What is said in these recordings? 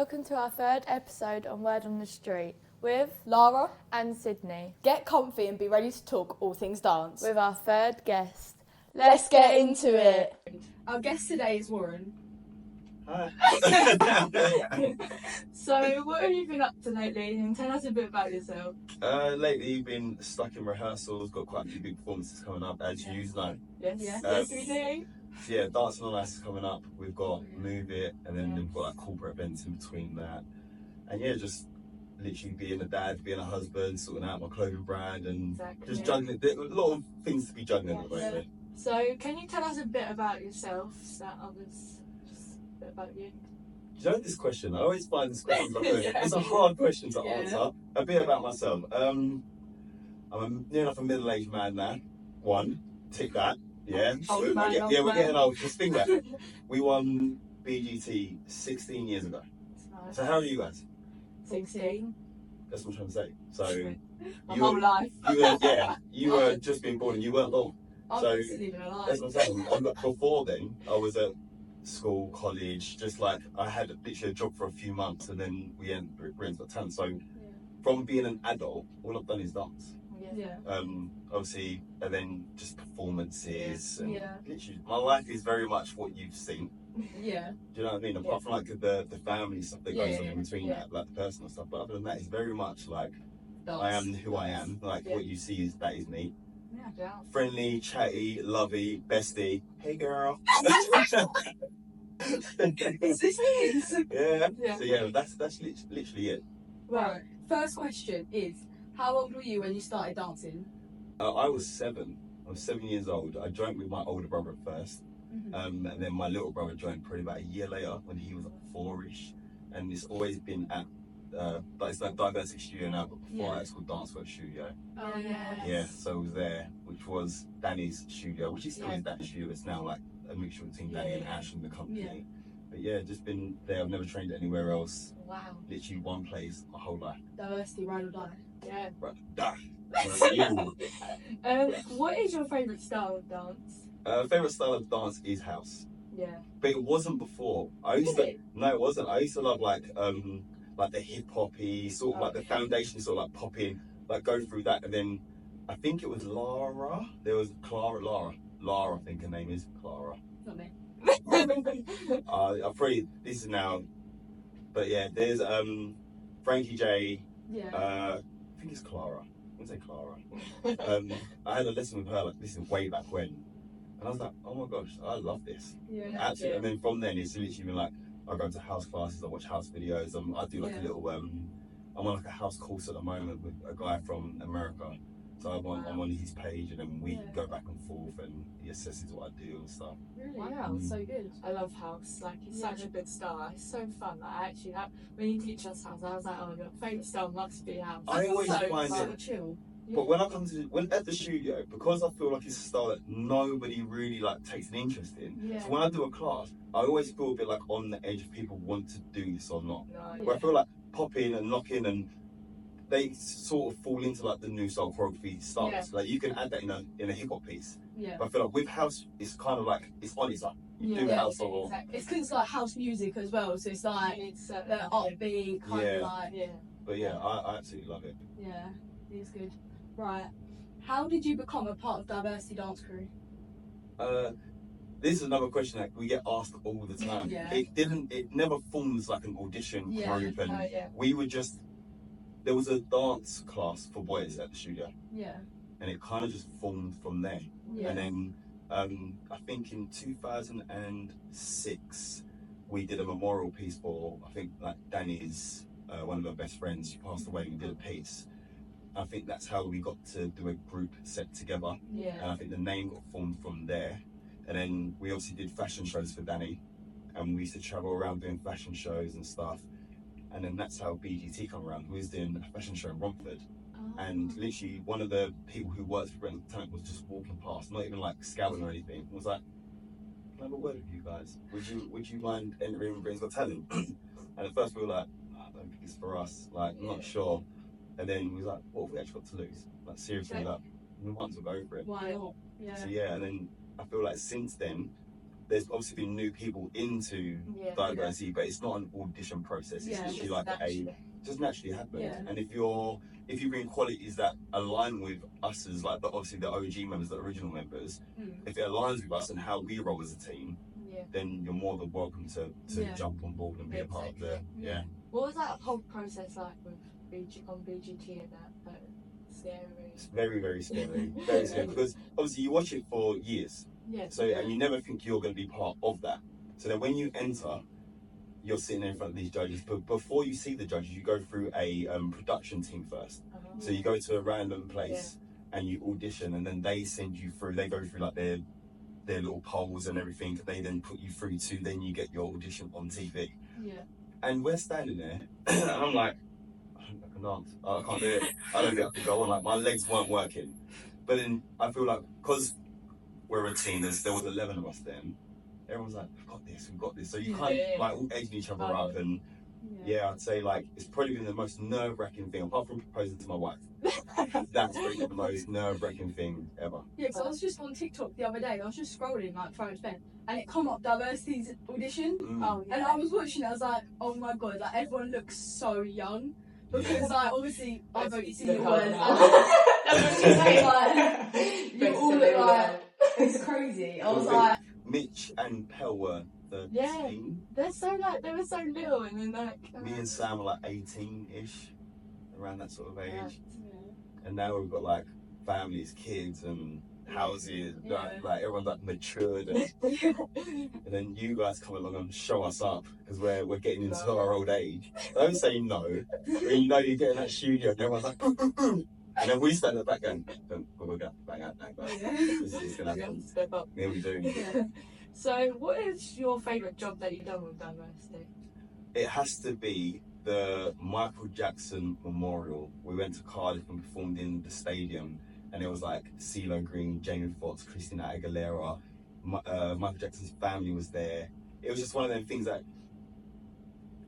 Welcome to our third episode on Word on the Street with Lara and Sydney. Get comfy and be ready to talk all things dance. With our third guest. Let's get into it. Our guest today is Warren. Hi. So, what have you been up to lately? And tell us a bit about yourself. Lately, you've been stuck in rehearsals, got quite a few big performances coming up, as you know. Yes, yes, we do. So yeah, Dancing on Ice is coming up. We've got Move It, and then we've got like corporate events in between that. And yeah, just literally being a dad, being a husband, sorting out my clothing brand, and just juggling. There's a lot of things to be juggling at the moment. So, can you tell us a bit about yourself, so that others, just a bit about you? You know this question, I always find this question it's a hard question to answer. A bit about myself. I'm near enough a middle-aged man now. Tick that. Yeah. Old man, yeah, we're getting old. Just think that. We won BGT 16 years ago. Nice. So how are you guys? 16. That's what I'm trying to say. So My whole life. you were just being born and you weren't born. I'm So not even alive. that's what I'm saying. And before then, I was at school, college, just like I had literally a job for a few months, and then we're into talent. So from being an adult, all I've done is dance. Yeah. Obviously, and then just performances. And Yeah. literally, my life is very much what you've seen. Yeah. Do you know what I mean? Apart from like the family stuff that goes on in between Yeah. that, like the personal stuff. But other than that, it's very much like Dance. I am who I am. Like what you see is that is me. Yeah. Friendly, chatty, lovey, bestie. Hey girl. Yeah. So yeah, that's literally it. Right. First question is, how old were you when you started dancing? I was 7. I was 7 years old. I joined with my older brother at first. And then my little brother joined probably about a year later when he was like 4-ish. And it's always been at, it's like Diversity Studio now, but before it's called Dance Work Studio. Oh, yes. Yeah, so it was there, which was Danny's studio, which is still is Danny's studio. It's now like a mixture between Danny and Ash and the company. Yeah. But yeah, just been there. I've never trained anywhere else. Wow. Literally one place my whole life. Diversity, ride or die. Yeah. Right, die. What is your favourite style of dance? Favorite style of dance is house. Yeah. But it wasn't before. No, it wasn't. I used to love like the hip hoppy sort of like the foundation sort of like pop in, like go through that, and then I think it was Lara. There was Lara, I think her name is Clara. Not me. I probably this is now, but yeah, there's Frankie J. Yeah. I think it's Clara. I wouldn't say Clara. I had a lesson with her like this is way back when. And I was like, oh my gosh, I love this. Yeah. Absolutely. And then from then, it's literally been like, I go to house classes, I watch house videos, I do like a little, I'm on like a house course at the moment with a guy from America. So I'm on his page, and then we go back and forth, and he assesses what I do and stuff. Really? Wow, so good. I love house. Like, it's such a good style. It's so fun. Like, actually, when you teach us house, I was like, oh, your favourite style must be house. I always so find fun. it Chill. But when I come to at the studio, because I feel like it's a style that nobody really like takes an interest in. So when I do a class, I always feel a bit like on the edge of people want to do this or not. No, Where I feel like pop in and lock in, and they sort of fall into like the new style choreography styles. Yeah. Like you can add that in a hip hop piece. Yeah. But I feel like with house, it's kind of like it's on its own. You do house or exactly. It's because it's like house music as well, so it's like the upbeat kind of like. Yeah. But yeah, I absolutely love it. Yeah, it's good. Right. How did you become a part of Diversity Dance Crew? This is another question that we get asked all the time. It never forms like an audition group, and we were just, there was a dance class for boys at the studio. Yeah. And it kind of just formed from there. Yeah. And then I think in 2006 we did a memorial piece for, I think like Danny's one of her best friends. She passed away. We did a piece. I think that's how we got to do a group set together. Yeah. And I think the name got formed from there. And then we obviously did fashion shows for Danny, and we used to travel around doing fashion shows and stuff. And then that's how BGT come around. We was doing a fashion show in Romford. And literally one of the people who worked for Brent Talent was just walking past, not even like scouting or anything. It was like, can I have a word with you guys? Would you mind entering Britain's Got Talent? And at first we were like, I don't think it's for us, like I'm not sure. And then we was like, what have we actually got to lose? Like seriously, like we might as well go for it. Why not? Yeah. So yeah, and then I feel like since then there's obviously been new people into Yeah. diversity, but it's not an audition process. It's Yeah, literally Just like naturally. just naturally happens. Yeah. And if you bring qualities that align with us as like obviously the OG members, the original members, if it aligns with us and how we roll as a team, Yeah. then you're more than welcome to Yeah. jump on board and be a part of the Exactly. What was that whole process like with BGT and that? Scary. It's very, very scary. Very scary because obviously you watch it for years. Yeah. So and you never think you're going to be part of that. So then when you enter, you're sitting there in front of these judges. But before you see the judges, you go through a production team first. So you go to a random place and you audition, and then they send you through. They go through like their little polls and everything. They then put you through to then you get your audition on TV. Yeah. And we're standing there, and I'm like, I can't do it. I don't think I can go on. Like my legs weren't working. But then I feel like because we're a team, there was 11 of us then. Everyone's like, we've got this. So you kind of like all edging each other up, and I'd say like it's probably been the most nerve-wracking thing apart from proposing to my wife. That's probably the most nerve-wracking thing ever. Yeah, because I was just on TikTok the other day. I was just scrolling like trying to spend, and it come up diversity's audition. Oh, yeah. And I was watching it. I was like, oh my god, like everyone looks so young. Because like obviously I've only seen the words. You all look like it's crazy. I was like, Mitch and Pell were 13. Yeah. They were so little, and then like Me and Sam were like 18-ish, around that sort of age. Yeah. And now we've got like families, kids, and houses. Yeah. Like everyone's like matured, and then you guys come along and show us up because we're getting into our old age. Don't say no. You know you get in that studio and everyone's like, boom, boom, boom. And then we stand at the back and we're going back out now, guys. This is gonna happen. Step up. Yeah, we do. yeah. So, what is your favourite job that you've done with diversity? It has to be the Michael Jackson Memorial. We went to Cardiff and performed in the stadium, and it was like CeeLo Green, Jamie Foxx, Christina Aguilera, Michael Jackson's family was there. It was just one of them things that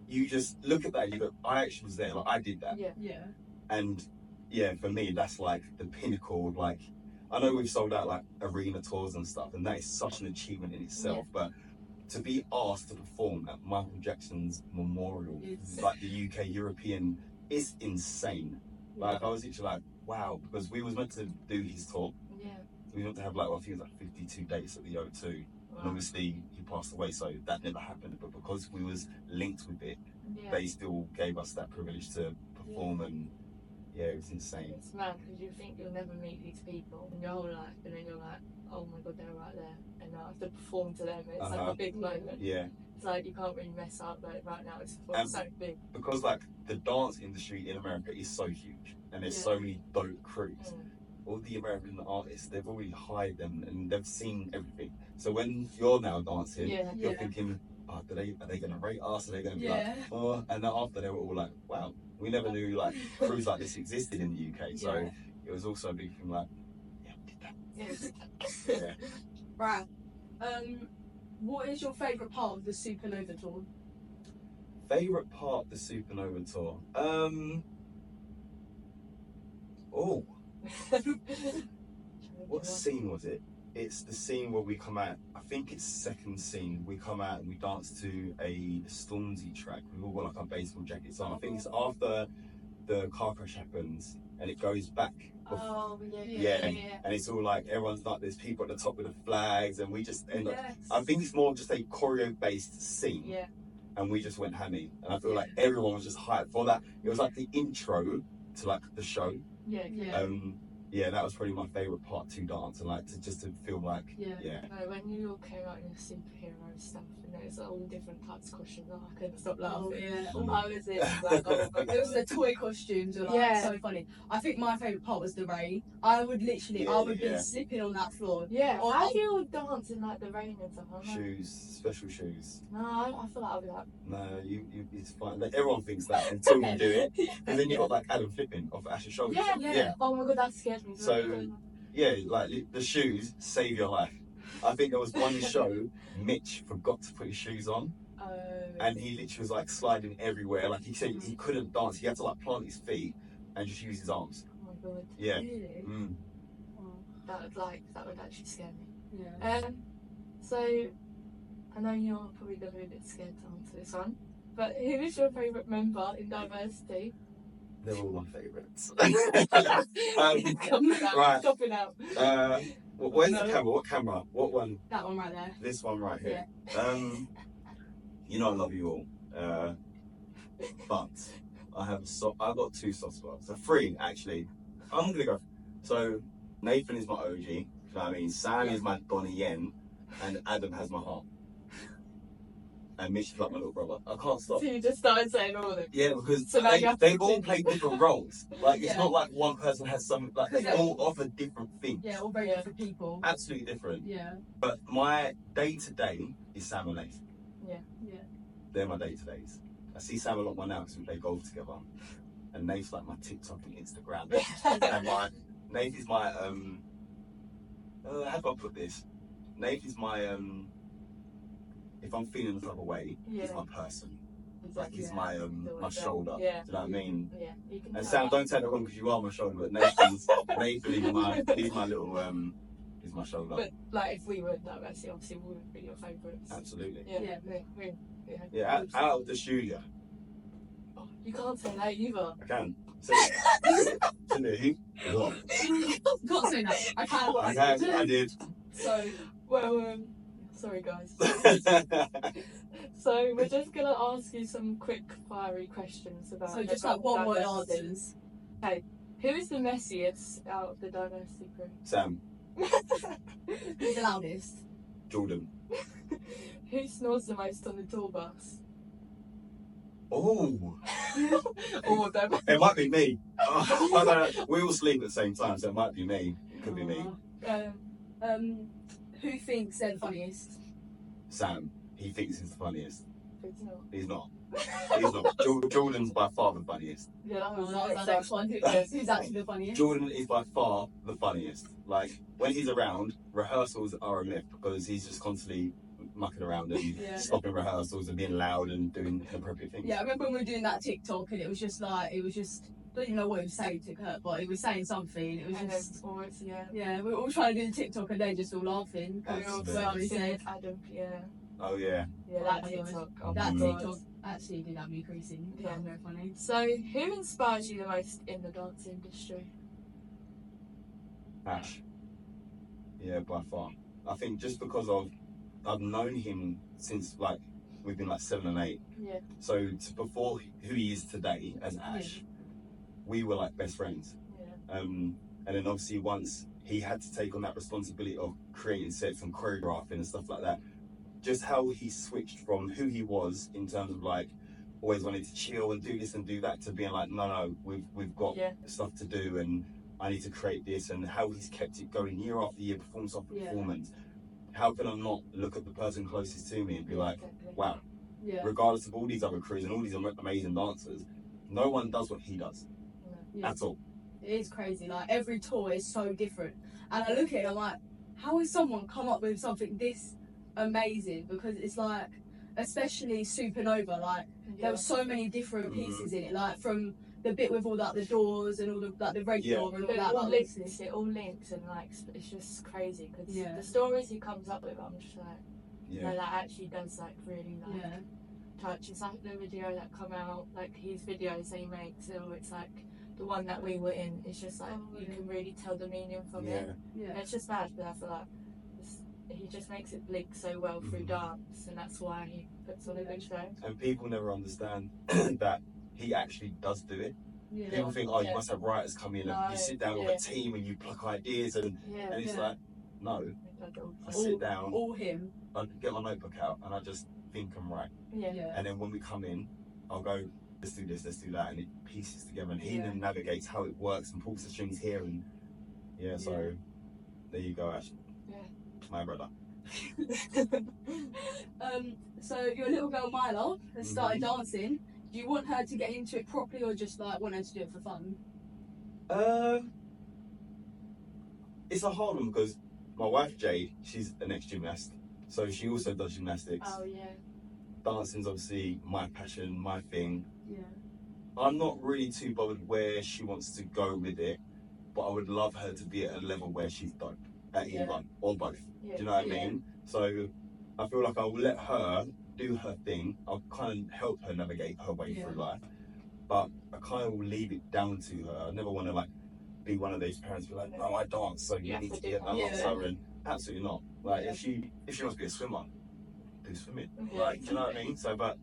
you just look at that and you go, I actually was there, like I did that. Yeah. Yeah. And yeah, for me, that's like the pinnacle of like, I know we've sold out like arena tours and stuff, and that is such an achievement in itself, but to be asked to perform at Michael Jackson's memorial, like the UK European, is insane. Like I was literally like, wow, because we was meant to do his tour. Yeah. We were meant to have like, well, I think it was like 52 dates at the O2. And obviously he passed away, so that never happened. But because we was linked with it, they still gave us that privilege to perform, and yeah, it was insane. It's mad because you think you'll never meet these people in your whole life, and then you're like, oh my god, they're right there, and now I have to perform to them. It's like a big moment. Yeah. It's like you can't really mess up. Like right now, it's so big. Because like the dance industry in America is so huge, and there's so many dope crews. All the American artists, they've already hired them and they've seen everything. So when you're now dancing, you're thinking, are they going to rate us? Are they going to be like, oh? And then after they were all like, wow, we never knew like crews like this existed in the UK. So it was also a big thing like, yeah, we did that. Yeah. Right. What is your favourite part of the Supernova tour? Favourite part of the Supernova tour? What scene was it? It's the scene where we come out, I think it's second scene, we come out and we dance to a Stormzy track. We've all got like our baseball jackets on. I think it's after the car crash happens and it goes back. And it's all like, everyone's like, there's people at the top with the flags, and we just end up, I think it's more just a choreo based scene. Yeah. And we just went hammy. And I feel like everyone was just hyped for that. It was like the intro to like the show. Yeah, that was probably my favourite part to dance, and like to feel like when you all came out in your superhero stuff, and there's all different types of costumes, I couldn't stop laughing. I was in like, oh my god. It was the toy costumes were like so funny. I think my favourite part was the rain. I would literally, I would be slipping on that floor. Yeah, how do you all dance in like the rain and stuff? shoes, special shoes. No, I feel like I'll be like, no, it's fine. Like, everyone thinks that until you do it, and then you got like Adam flipping off Ash's shoulders. Yeah. Oh my god, that scared me. So yeah, like the shoes save your life. I think there was one show, Mitch forgot to put his shoes on, and he literally was like sliding everywhere. Like he said, he couldn't dance. He had to like plant his feet and just use his arms. Oh my god. Yeah. Really? Wow. That would actually scare me. Yeah. So I know you're probably going to be a bit scared to answer this one, but who is your favourite member in diversity? They're all my favourites. Right. Chopping out. Where's the camera? What camera? What one? That one right there. This one right here. You know I love you all. But I've got 2 soft spots. So 3 actually. I'm gonna go. So Nathan is my OG. You know what I mean? Sam is my Donnie Yen, and Adam has my heart. And Mitch is like my little brother. I can't stop. So you just started saying all of them? Yeah, because So they've all played different roles. Like, it's not like one person has some, like, they all offer different things. Yeah, all very different people. Absolutely different. Yeah. But my day-to-day is Sam and Nath. Yeah. Yeah. They're my day-to-days. I see Sam a lot more now because we play golf together. And Nath's like my TikTok and Instagram. And Nath is my, how do I put this? Nath is my, if I'm feeling the type of way, he's my person. Like, he's my shoulder. Yeah. Do you know what I mean? Yeah. You can And tell Sam, that. don't take that wrong because you are my shoulder, but Nathan is my little, he's my shoulder. But, like, if we were in diversity, obviously we would be your favourites. Absolutely. Yeah. Out of the studio. Oh, you can't say that either. I can. Sydney. Can't say that. I can't. I did. So, well, sorry guys. So we're just gonna ask you some quick fiery questions about. So just like one word diversity. answers. Okay, who is the messiest out of the diversity crew? Sam. Who's the loudest? Jordan. Who snores the most on the tour bus? Oh. All of them. It might be me. I don't know. We all sleep at the same time, so it might be me. It could be me. Who thinks they're the funniest? Sam. He thinks he's the funniest. It's not. He's not. He's not. Jordan's by far the funniest. Yeah, that was That was our next one. Who's actually the funniest? Jordan is by far the funniest. Like, when he's around, rehearsals are a myth because he's just constantly mucking around and stopping rehearsals and being loud and doing inappropriate things. Yeah, I remember when we were doing that TikTok and it was just, I don't even know what he was saying to Kurt, but he was saying something. It was And just, always, yeah, we were all trying to do the TikTok and they just all laughing. Absolutely. Well, he said, Adam, yeah. Oh, yeah. Yeah, That that was- TikTok. Oh that my God. TikTok actually did have me creasing. Yeah. That was very funny. So, who inspires you the most in the dance industry? Ash. Yeah, by far. I think just because I've known him since, like, we've been like 7 and 8. Yeah. So before who he is today as Ash, we were like best friends. Yeah. And then obviously once he had to take on that responsibility of creating sets and choreographing and stuff like that, just how he switched from who he was in terms of like always wanting to chill and do this and do that to being like, no, we've got stuff to do and I need to create this, and how he's kept it going year after year, performance after performance. How can I not look at the person closest to me and be like, wow, regardless of all these other crews and all these amazing dancers, no one does what he does at all. It is crazy. Like, every tour is so different. And I look at it, I'm like, how has someone come up with something this amazing? Because it's like, especially Supernova, like, there were so many different pieces in it, like from the bit with all like the doors and all the like the red door and all But that. it all like, links, it all links, and like it's just crazy because the stories he comes up with, I'm just like, no, that actually does like really like touch. It's like the video that come out, like his videos that he makes, so it's like the one that we were in. It's just like you can really tell the meaning from it. And it's just bad, but I feel like he just makes it blink so well through dance, and that's why he puts on a good show. And people never understand that he actually does do it. People think, oh, you must have writers come in and you sit down with a team and you pluck ideas and it's like, no, I sit down, all him. I get my notebook out and I just think I'm right. And then when we come in, I'll go, let's do this, let's do that, and it pieces together, and he then navigates how it works and pulls the strings here, and so there you go, Ash. My brother. So your little girl Mila has started dancing. Do you want her to get into it properly, or just like want her to do it for fun? It's a hard one because my wife Jade, she's an ex-gymnast, so she also does gymnastics. Oh yeah. Dancing's obviously my passion, my thing. Yeah. I'm not really too bothered where she wants to go with it, but I would love her to be at a level where she's dope at either or both. Do you know what I mean? So I feel like I'll let her do her thing. I'll kind of help her navigate her way through life, but I kind of will leave it down to her. I never want to like be one of those parents who are like, no, I dance, so you need to be a dancer, and absolutely not. Like if she wants to be a swimmer, do swimming. Like, do you know what I mean? So, but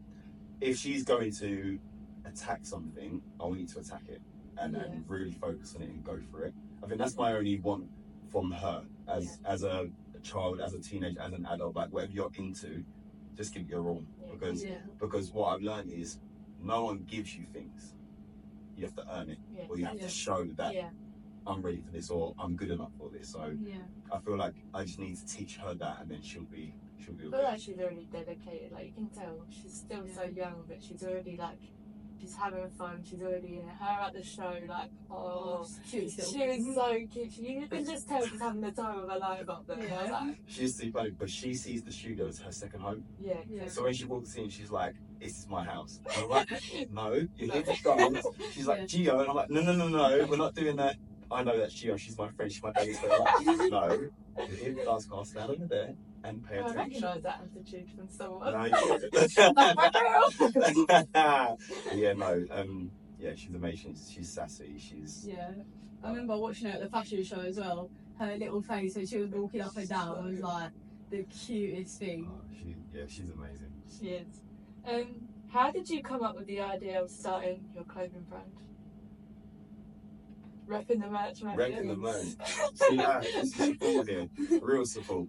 if she's going to attack something, I'll need to attack it and really focus on it and go for it. I think that's my only want from her as a child, as a teenager, as an adult. Like whatever you're into, just give it your all, because what I've learned is no one gives you things. You have to earn it, or you have to show that I'm ready for this or I'm good enough for this. So I feel like I just need to teach her that, and then she'll be. I feel like she's already dedicated. Like you can tell, she's still so young, but she's already like, she's having fun. She's already in her at the show. Like, she was so cute. You can just tell she's having the time of her life up there. Like, she's too funny, but she sees the studio as her second home. So when she walks in, she's like, "This is my house." And I'm like, "No, you're here to dance." She's like, "Gio," and I'm like, "No, we're not doing that." I know that's Gio. She's my friend. She's my baby's friend. Like, no, you're here to dance class. Stand over there and pay attention. I recognise that attitude from someone. No, she's amazing. She's sassy. I remember watching her at the fashion show as well. Her little face when she was walking up and down was like the cutest thing. She's amazing. She is. How did you come up with the idea of starting your clothing brand? Repping the merch, mate. Repping the merch. See that? This is support here. Real support.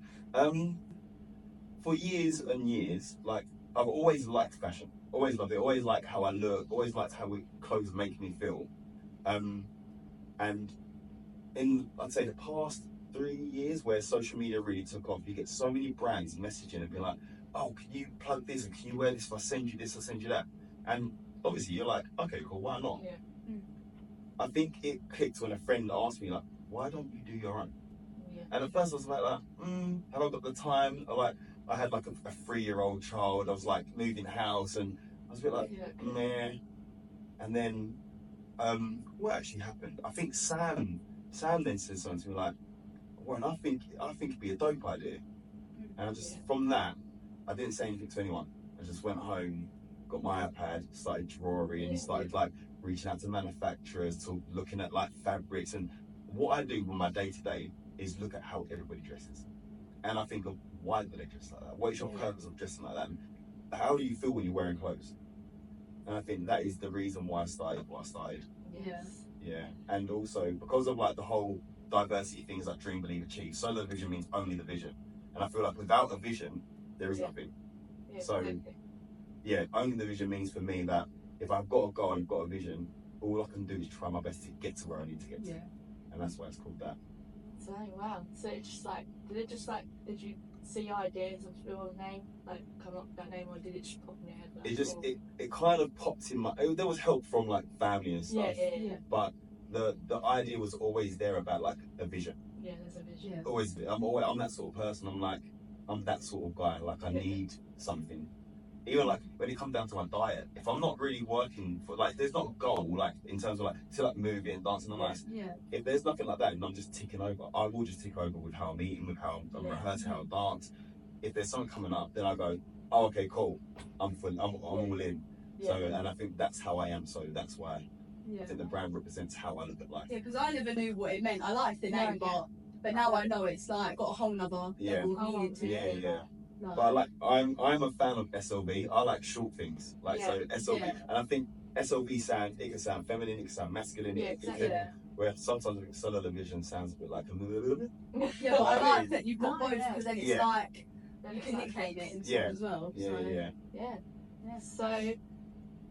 For years and years, like I've always liked fashion. Always loved it. Always liked how I look. Always liked how clothes make me feel. And in I'd say the past 3 years, where social media really took off, you get so many brands messaging and being like, "Oh, can you plug this? And can you wear this? If I send you this, I'll send you that." And obviously, you're like, "Okay, cool. Why not?" Yeah. I think it clicked when a friend asked me, like, "Why don't you do your own?" And at first I was like, have I got the time? I had like a 3-year-old child. I was like moving house, and I was a bit like, meh. And then, what actually happened? I think Sam then said something to me like, "Well, I think it'd be a dope idea." And I just from that, I didn't say anything to anyone. I just went home, got my iPad, started drawing, started like reaching out to manufacturers, to looking at like fabrics. And what I do with my day-to-day is look at how everybody dresses, and I think of why do they dress like that? What is your purpose of dressing like that? And how do you feel when you're wearing clothes? And I think that is the reason why I started what I started. And also because of like the whole diversity things like dream, believe, achieve. Solo vision means only the vision, and I feel like without a vision there is nothing. Only the vision means for me that if I've got a goal and I've got a vision, all I can do is try my best to get to where I need to get to. And that's why it's called that. So wow. So it's just like, did you see ideas of your name, like come up with that name, or did it just pop in your head? Like, it kind of popped in my. There was help from like family and stuff. But the idea was always there about like a vision. Yeah, there's a vision. Always. I'm that sort of person. I'm that sort of guy. Like I need something. Even like when it comes down to my diet, if I'm not really working for like, there's not a goal like in terms of like to like moving and dancing and nice. If there's nothing like that and I'm just ticking over, I will just tick over with how I'm eating, with how I'm rehearsing, how I dance. If there's something coming up, then I go, "Oh, okay, cool. I'm all in." So and I think that's how I am. So that's why I think the brand represents how I look at life. Yeah, because I never knew what it meant. I liked the name, but now I know it's like got a whole nother level of meaning to it. No. But I'm a fan of SLV. I like short things, so SLV, and I think SLV it can sound feminine, it can sound masculine. Where sometimes I think solo vision sounds a bit like a Yeah, but I like that you've got both because then it's like you can nickname it and stuff as well. So,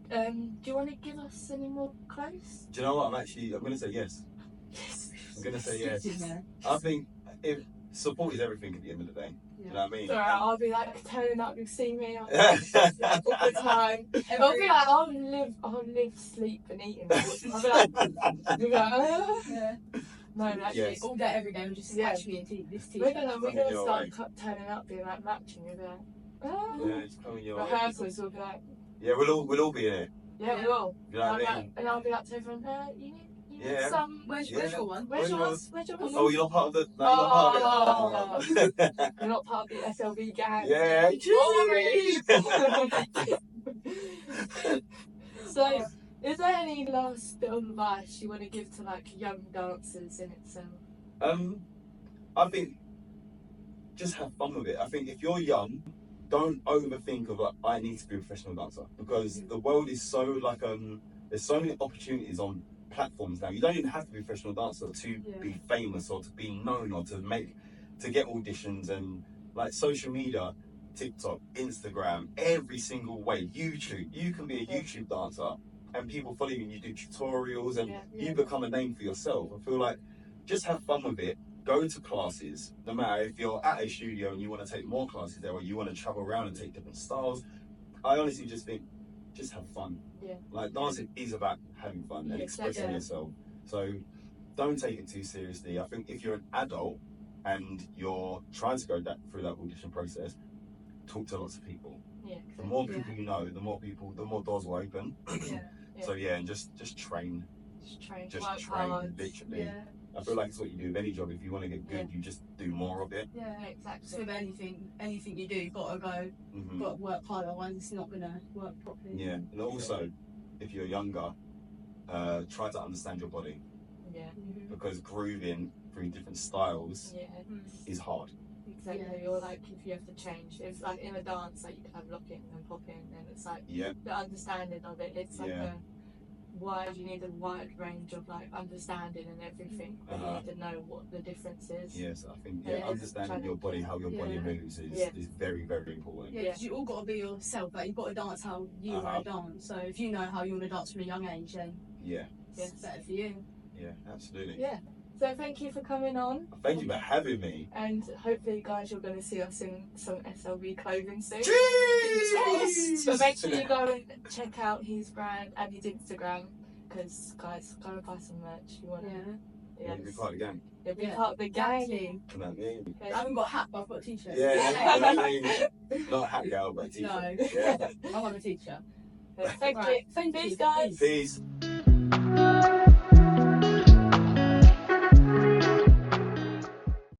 do you want to give us any more clothes? Do you know what? I'm going to say yes. I'm going to say yes. I think support is everything at the end of the day. You know what I mean? So I'll be like turning up, you see me all the time. I'll be like, I'll live, sleep and eat. I'll be like, no, actually, all day, every day, I'm just catch me in this t-shirt. We're gonna start turning up, being like matching. We'll be like, it's coming your way. Rehearsals, we'll be like, we'll all be in it. Yeah, we will. You know what I mean? And I'll be like to everyone, you Yeah. some. Where's your one? Where's yours? Where's yours? Oh, you're not part of the. No, you're not part of it. You're not part of the SLV gang. Yeah. So, is there any last bit of advice you want to give to like young dancers in itself? I think just have fun with it. I think if you're young, don't overthink of like I need to be a professional dancer, because the world is so like there's so many opportunities on platforms now. You don't even have to be a professional dancer to be famous or to be known or to get auditions, and like social media, TikTok, Instagram, every single way, YouTube. You can be a YouTube dancer and people follow you and you do tutorials and you become a name for yourself. I feel like just have fun with it. Go to classes, no matter if you're at a studio and you want to take more classes there or you want to travel around and take different styles. I honestly just think, just have fun. Yeah. Like dancing is about having fun and expressing yourself. So don't take it too seriously. I think if you're an adult and you're trying to go through that audition process, talk to lots of people. Yeah. The more people you know, the more doors will open. So and just train. Just train, literally. Yeah. I feel like it's what you do with any job. If you want to get good, you just do more of it. Yeah, exactly. With anything you do, you've got to go, got to work hard, otherwise it's not going to work properly. Yeah, and also, if you're younger, try to understand your body. Yeah. Because grooving through different styles is hard. Exactly. Yes. Or like if you have to change, it's like in a dance, like you can have lock-in and pop-in, and it's like the understanding of it. It's like you need a wide range of like understanding and everything, but you need to know what the difference is. Yes, I think understanding your body, how your body moves is very, very important. Yeah, because you all got to be yourself. Like you've got to dance how you want to dance. So if you know how you want to dance from a young age, then it's better for you. Yeah, absolutely. Yeah. So thank you for coming on. Thank you for having me. And hopefully, guys, you're going to see us in some SLV clothing soon. Cheers! But make sure you go and check out his brand and his Instagram, because, guys, go and buy some merch. You want to? Yeah, be part of the gang. You'll be part of the gang. I haven't got a hat, but I've got a t-shirt. Not a hat girl, but a t-shirt. No, I want a t-shirt. Thank you. Thank Peace, you. guys. Peace.